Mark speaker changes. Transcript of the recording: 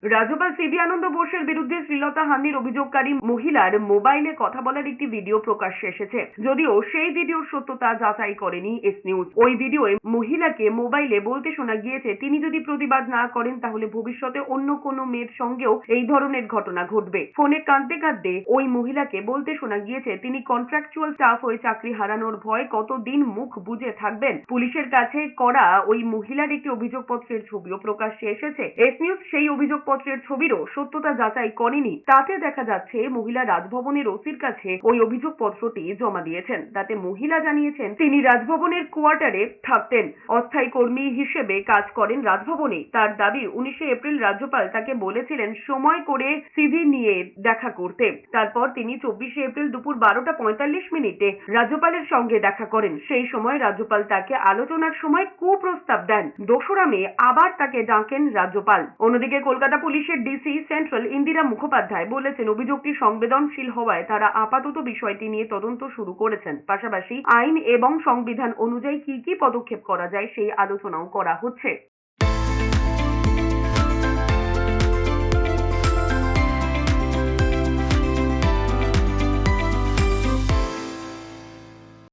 Speaker 1: রাজ্যপাল সিবি আনন্দ বোসের বিরুদ্ধে শ্লীলতাহানির অভিযোগকারী মহিলার মোবাইলে কথা বলার একটি ভিডিও প্রকাশ্যে এসেছে। যদিও সেই ভিডিওর সত্যতা যাচাই করেনি এস নিউজ। ওই ভিডিওয়ে মহিলাকে মোবাইলে বলতে শোনা গিয়েছে তিনি যদি প্রতিবাদ না করেন তাহলে ভবিষ্যতে অন্য কোনো মেয়ের সঙ্গেও এই ধরনের ঘটনা ঘটবে। ফোনে কাঁদতে কাঁদতে ওই মহিলাকে বলতে শোনা গিয়েছে তিনি কন্ট্রাকচুয়াল স্টাফ হয়ে চাকরি হারানোর ভয় কতদিন মুখ বুজে থাকবেন। পুলিশের কাছে করা ওই মহিলার একটি অভিযোগপত্রের ছবিও প্রকাশ্যে এসেছে। এস নিউজ সেই অভিযোগপত্রের ছবিরও সত্যতা যাচাই করেনি। তাতে দেখা যাচ্ছে মহিলা রাজভবনের ওসির কাছে ওই অভিযোগপত্রটি জমা দিয়েছেন। তাতে মহিলা জানিয়েছেন তিনি রাজভবনের কোয়ার্টারে থাকতেন, অস্থায়ী কর্মী হিসেবে কাজ করেন রাজভবনে। তার দাবি 19শে এপ্রিল রাজ্যপাল তাকে বলেছিলেন সময় করে সিভি নিয়ে দেখা করতে। তারপর তিনি 24শে এপ্রিল দুপুর 12:45 রাজ্যপালের সঙ্গে দেখা করেন। সেই সময় রাজ্যপাল তাকে আলোচনার সময় কুপ্রস্তাব দেন। 2রা মে আবার তাকে ডাকেন রাজ্যপাল। অন্যদিকে কলকাতা পুলিশের ডিসি সেন্ট্রাল ইন্দিরা মুখোপাধ্যায় বলেছেন অভিযোগটি সংবেদনশীল হওয়ায় তারা আপাতত বিষয়টি নিয়ে তদন্ত শুরু করেছেন। পাশাপাশি আইন এবং সংবিধান অনুযায়ী কি কি পদক্ষেপ করা যায় সেই আলোচনাও করা হচ্ছে।